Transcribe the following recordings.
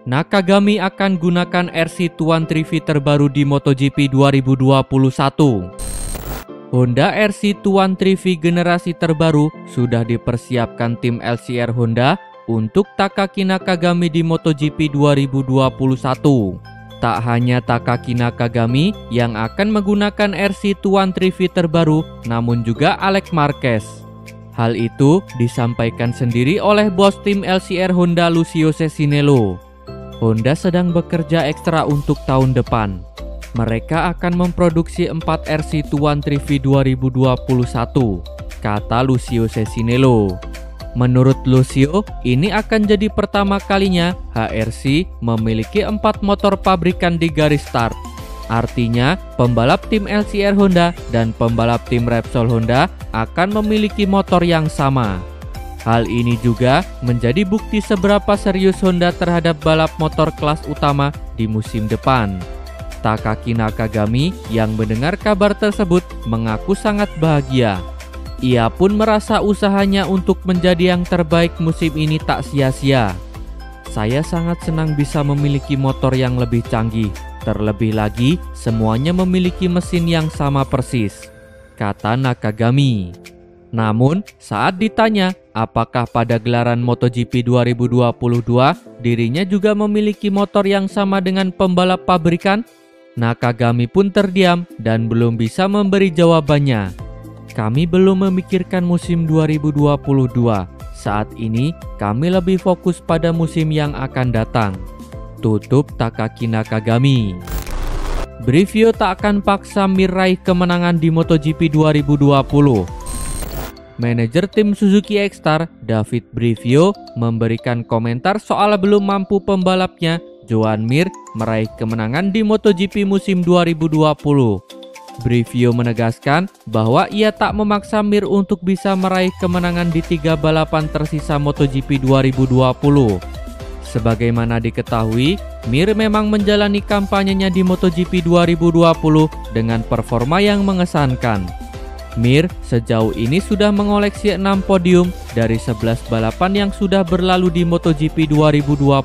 Nakagami akan gunakan RC213V terbaru di MotoGP 2021. Honda RC213V generasi terbaru sudah dipersiapkan tim LCR Honda untuk Takaki Nakagami di MotoGP 2021. Tak hanya Takaki Nakagami yang akan menggunakan RC213V terbaru, namun juga Alex Marquez. Hal itu disampaikan sendiri oleh bos tim LCR Honda Lucio Cesinello. Honda sedang bekerja ekstra untuk tahun depan. Mereka akan memproduksi 4 RC213V 2021, kata Lucio Cesinello. Menurut Lucio, ini akan jadi pertama kalinya HRC memiliki 4 motor pabrikan di garis start. Artinya, pembalap tim LCR Honda dan pembalap tim Repsol Honda akan memiliki motor yang sama. Hal ini juga menjadi bukti seberapa serius Honda terhadap balap motor kelas utama di musim depan. Takaki Nakagami yang mendengar kabar tersebut mengaku sangat bahagia. Ia pun merasa usahanya untuk menjadi yang terbaik musim ini tak sia-sia. Saya sangat senang bisa memiliki motor yang lebih canggih. Terlebih lagi, semuanya memiliki mesin yang sama persis, kata Nakagami. Namun, saat ditanya apakah pada gelaran MotoGP 2022 dirinya juga memiliki motor yang sama dengan pembalap pabrikan, Nakagami pun terdiam dan belum bisa memberi jawabannya. Kami belum memikirkan musim 2022. Saat ini kami lebih fokus pada musim yang akan datang, tutup Takaki Nakagami. Brivio tak akan paksa Mir raih kemenangan di MotoGP 2020. Manajer tim Suzuki X-Star, David Brivio, memberikan komentar soal belum mampu pembalapnya, Joan Mir, meraih kemenangan di MotoGP musim 2020. Brivio menegaskan bahwa ia tak memaksa Mir untuk bisa meraih kemenangan di 3 balapan tersisa MotoGP 2020. Sebagaimana diketahui, Mir memang menjalani kampanyenya di MotoGP 2020 dengan performa yang mengesankan. Mir sejauh ini sudah mengoleksi 6 podium dari 11 balapan yang sudah berlalu di MotoGP 2020.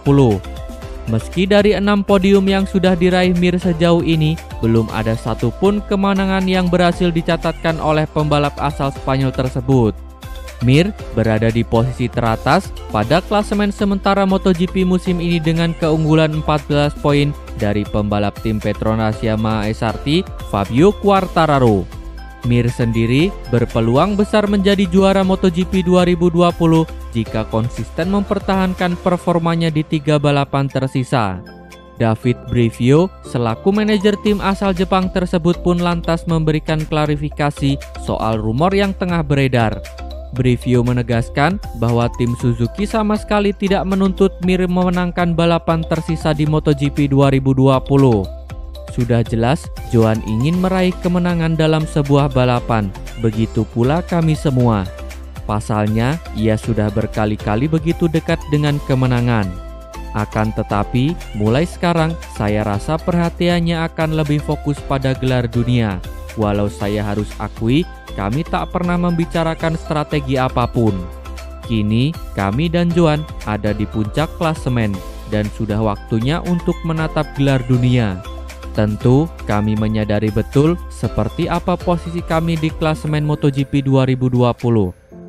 Meski dari 6 podium yang sudah diraih Mir sejauh ini, belum ada satupun kemenangan yang berhasil dicatatkan oleh pembalap asal Spanyol tersebut. Mir berada di posisi teratas pada klasemen sementara MotoGP musim ini dengan keunggulan 14 poin dari pembalap tim Petronas Yamaha SRT, Fabio Quartararo. Mir sendiri berpeluang besar menjadi juara MotoGP 2020 jika konsisten mempertahankan performanya di 3 balapan tersisa. David Brivio selaku manajer tim asal Jepang tersebut pun lantas memberikan klarifikasi soal rumor yang tengah beredar. Brivio menegaskan bahwa tim Suzuki sama sekali tidak menuntut Mir memenangkan balapan tersisa di MotoGP 2020. Sudah jelas, Joan ingin meraih kemenangan dalam sebuah balapan, begitu pula kami semua. Pasalnya, ia sudah berkali-kali begitu dekat dengan kemenangan. Akan tetapi, mulai sekarang saya rasa perhatiannya akan lebih fokus pada gelar dunia. Walau saya harus akui, kami tak pernah membicarakan strategi apapun. Kini, kami dan Joan ada di puncak klasemen dan sudah waktunya untuk menatap gelar dunia. Tentu, kami menyadari betul seperti apa posisi kami di klasemen MotoGP 2020.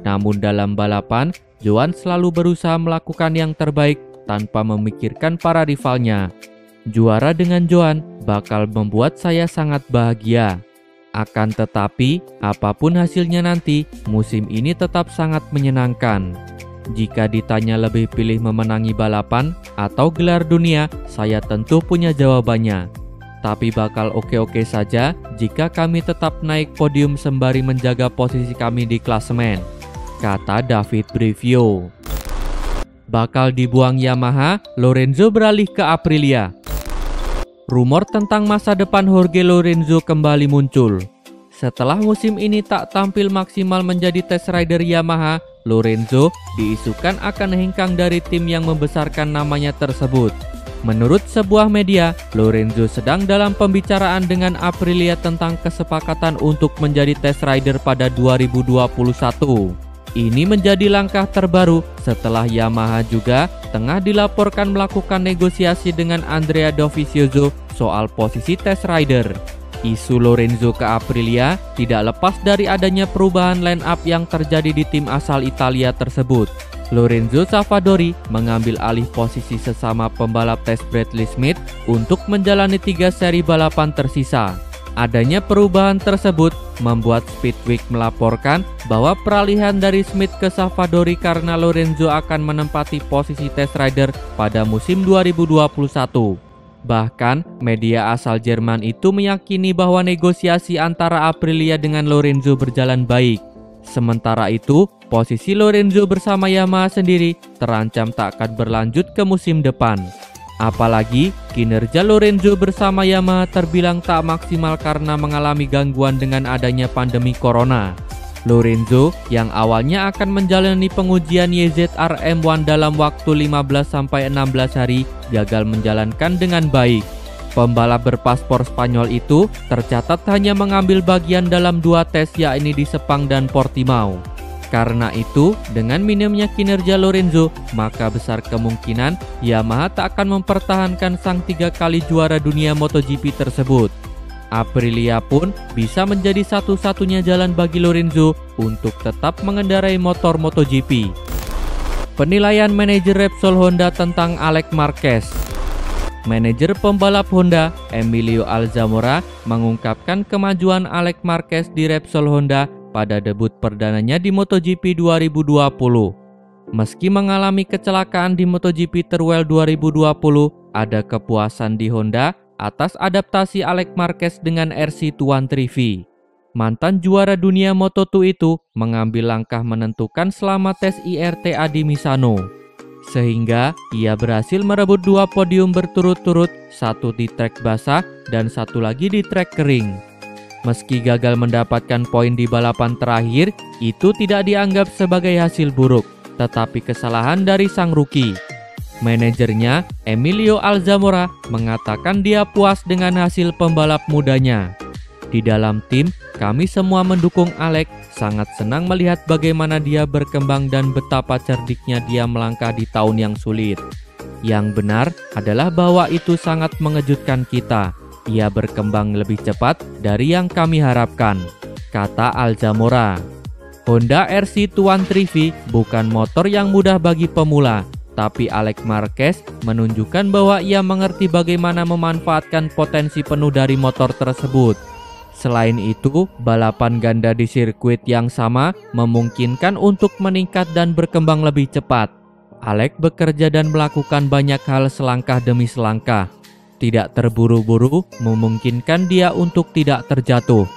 Namun dalam balapan, Joan selalu berusaha melakukan yang terbaik tanpa memikirkan para rivalnya. Juara dengan Joan bakal membuat saya sangat bahagia. Akan tetapi, apapun hasilnya nanti, musim ini tetap sangat menyenangkan. Jika ditanya lebih pilih memenangi balapan atau gelar dunia, saya tentu punya jawabannya. Tapi bakal oke-oke saja jika kami tetap naik podium sembari menjaga posisi kami di klasemen, kata David Brivio. Bakal dibuang Yamaha, Lorenzo beralih ke Aprilia. Rumor tentang masa depan Jorge Lorenzo kembali muncul. Setelah musim ini tak tampil maksimal menjadi test rider Yamaha, Lorenzo diisukan akan hengkang dari tim yang membesarkan namanya tersebut. Menurut sebuah media, Lorenzo sedang dalam pembicaraan dengan Aprilia tentang kesepakatan untuk menjadi test rider pada 2021. Ini menjadi langkah terbaru setelah Yamaha juga tengah dilaporkan melakukan negosiasi dengan Andrea Dovizioso soal posisi test rider. Isu Lorenzo ke Aprilia tidak lepas dari adanya perubahan line up yang terjadi di tim asal Italia tersebut. Lorenzo Savadori mengambil alih posisi sesama pembalap tes Bradley Smith untuk menjalani 3 seri balapan tersisa. Adanya perubahan tersebut membuat Speedweek melaporkan bahwa peralihan dari Smith ke Savadori karena Lorenzo akan menempati posisi test rider pada musim 2021. Bahkan, media asal Jerman itu meyakini bahwa negosiasi antara Aprilia dengan Lorenzo berjalan baik. Sementara itu, posisi Lorenzo bersama Yamaha sendiri terancam tak akan berlanjut ke musim depan. Apalagi, kinerja Lorenzo bersama Yamaha terbilang tak maksimal karena mengalami gangguan dengan adanya pandemi corona. Lorenzo yang awalnya akan menjalani pengujian YZR M1 dalam waktu 15-16 hari gagal menjalankan dengan baik. Pembalap berpaspor Spanyol itu tercatat hanya mengambil bagian dalam 2 tes, yakni di Sepang dan Portimao. Karena itu, dengan minimnya kinerja Lorenzo, maka besar kemungkinan Yamaha tak akan mempertahankan sang 3 kali juara dunia MotoGP tersebut. Aprilia pun bisa menjadi satu-satunya jalan bagi Lorenzo untuk tetap mengendarai motor MotoGP. Penilaian manajer Repsol Honda tentang Alex Marquez. Manajer pembalap Honda, Emilio Alzamora, mengungkapkan kemajuan Alex Marquez di Repsol Honda pada debut perdananya di MotoGP 2020. Meski mengalami kecelakaan di MotoGP Teruel 2020, ada kepuasan di Honda atas adaptasi Alex Marquez dengan RC213V. Mantan juara dunia Moto2 itu mengambil langkah menentukan selama tes IRTA di Misano, sehingga ia berhasil merebut 2 podium berturut-turut, 1 di trek basah dan 1 lagi di trek kering. Meski gagal mendapatkan poin di balapan terakhir, itu tidak dianggap sebagai hasil buruk, tetapi kesalahan dari sang rookie. Manajernya, Emilio Alzamora, mengatakan dia puas dengan hasil pembalap mudanya. Di dalam tim, kami semua mendukung Alex, sangat senang melihat bagaimana dia berkembang dan betapa cerdiknya dia melangkah di tahun yang sulit. Yang benar adalah bahwa itu sangat mengejutkan kita. Ia berkembang lebih cepat dari yang kami harapkan, kata Alzamora. Honda RC213V bukan motor yang mudah bagi pemula, tapi Alex Marquez menunjukkan bahwa ia mengerti bagaimana memanfaatkan potensi penuh dari motor tersebut. Selain itu, balapan ganda di sirkuit yang sama memungkinkan untuk meningkat dan berkembang lebih cepat. Alex bekerja dan melakukan banyak hal selangkah demi selangkah. Tidak terburu-buru memungkinkan dia untuk tidak terjatuh.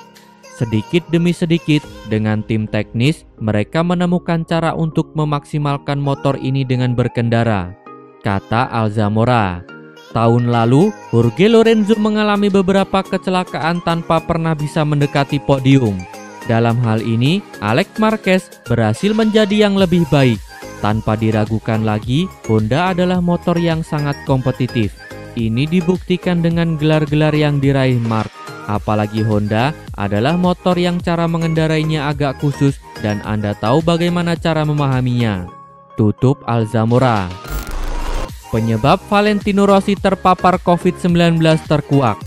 Sedikit demi sedikit, dengan tim teknis, mereka menemukan cara untuk memaksimalkan motor ini dengan berkendara, kata Alzamora. Tahun lalu, Jorge Lorenzo mengalami beberapa kecelakaan tanpa pernah bisa mendekati podium. Dalam hal ini, Alex Marquez berhasil menjadi yang lebih baik. Tanpa diragukan lagi, Honda adalah motor yang sangat kompetitif. Ini dibuktikan dengan gelar-gelar yang diraih Mark. Apalagi Honda adalah motor yang cara mengendarainya agak khusus dan Anda tahu bagaimana cara memahaminya, tutup Alzamora. Penyebab Valentino Rossi terpapar COVID-19 terkuak.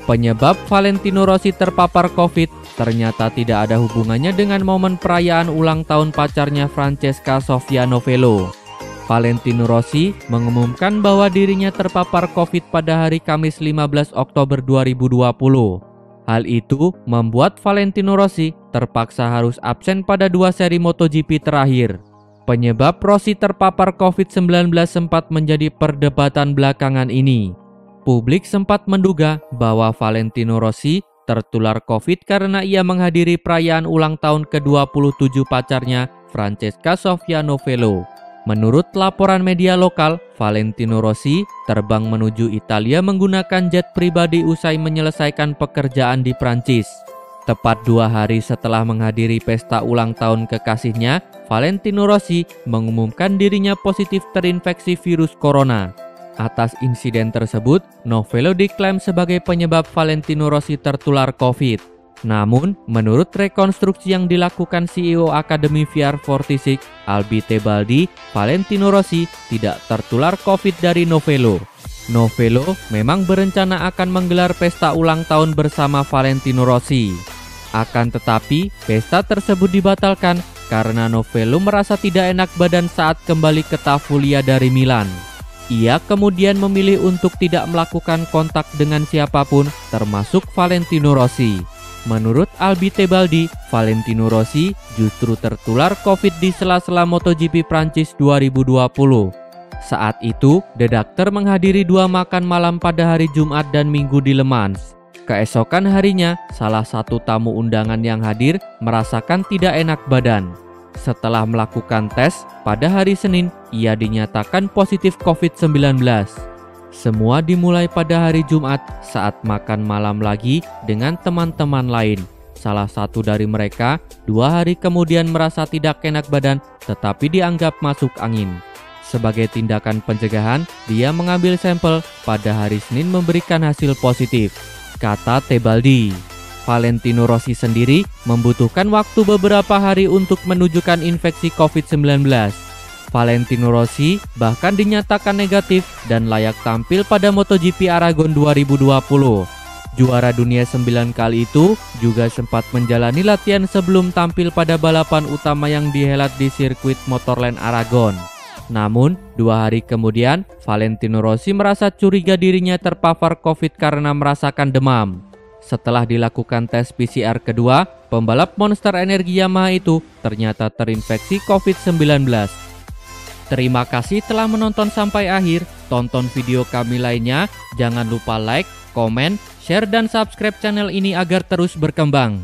Penyebab Valentino Rossi terpapar COVID ternyata tidak ada hubungannya dengan momen perayaan ulang tahun pacarnya Francesca Sofia Novello. Valentino Rossi mengumumkan bahwa dirinya terpapar COVID pada hari Kamis 15 Oktober 2020. Hal itu membuat Valentino Rossi terpaksa harus absen pada 2 seri MotoGP terakhir. Penyebab Rossi terpapar COVID-19 sempat menjadi perdebatan belakangan ini. Publik sempat menduga bahwa Valentino Rossi tertular COVID karena ia menghadiri perayaan ulang tahun ke-27 pacarnya Francesca Sofia Novello. Menurut laporan media lokal, Valentino Rossi terbang menuju Italia menggunakan jet pribadi usai menyelesaikan pekerjaan di Prancis. Tepat 2 hari setelah menghadiri pesta ulang tahun kekasihnya, Valentino Rossi mengumumkan dirinya positif terinfeksi virus corona. Atas insiden tersebut, Novello diklaim sebagai penyebab Valentino Rossi tertular COVID. Namun, menurut rekonstruksi yang dilakukan CEO Akademi VR46, Albi Tebaldi, Valentino Rossi tidak tertular COVID dari Novello. Novello memang berencana akan menggelar pesta ulang tahun bersama Valentino Rossi. Akan tetapi, pesta tersebut dibatalkan karena Novello merasa tidak enak badan saat kembali ke Tavulia dari Milan. Ia kemudian memilih untuk tidak melakukan kontak dengan siapapun, termasuk Valentino Rossi. Menurut Albi Tebaldi, Valentino Rossi justru tertular COVID di sela-sela MotoGP Prancis 2020. Saat itu, The Doctor menghadiri 2 makan malam pada hari Jumat dan Minggu di Le Mans. Keesokan harinya, salah satu tamu undangan yang hadir merasakan tidak enak badan. Setelah melakukan tes, pada hari Senin, ia dinyatakan positif COVID-19. Semua dimulai pada hari Jumat saat makan malam lagi dengan teman-teman lain. Salah satu dari mereka 2 hari kemudian merasa tidak enak badan tetapi dianggap masuk angin. Sebagai tindakan pencegahan, dia mengambil sampel pada hari Senin memberikan hasil positif, kata Tebaldi. Valentino Rossi sendiri membutuhkan waktu beberapa hari untuk menunjukkan infeksi COVID-19. Valentino Rossi bahkan dinyatakan negatif dan layak tampil pada MotoGP Aragon 2020. Juara dunia 9 kali itu juga sempat menjalani latihan sebelum tampil pada balapan utama yang dihelat di sirkuit Motorland Aragon. Namun, 2 hari kemudian, Valentino Rossi merasa curiga dirinya terpapar COVID karena merasakan demam. Setelah dilakukan tes PCR kedua, pembalap Monster Energi Yamaha itu ternyata terinfeksi COVID-19. Terima kasih telah menonton sampai akhir. Tonton video kami lainnya. Jangan lupa like, komen, share, dan subscribe channel ini agar terus berkembang.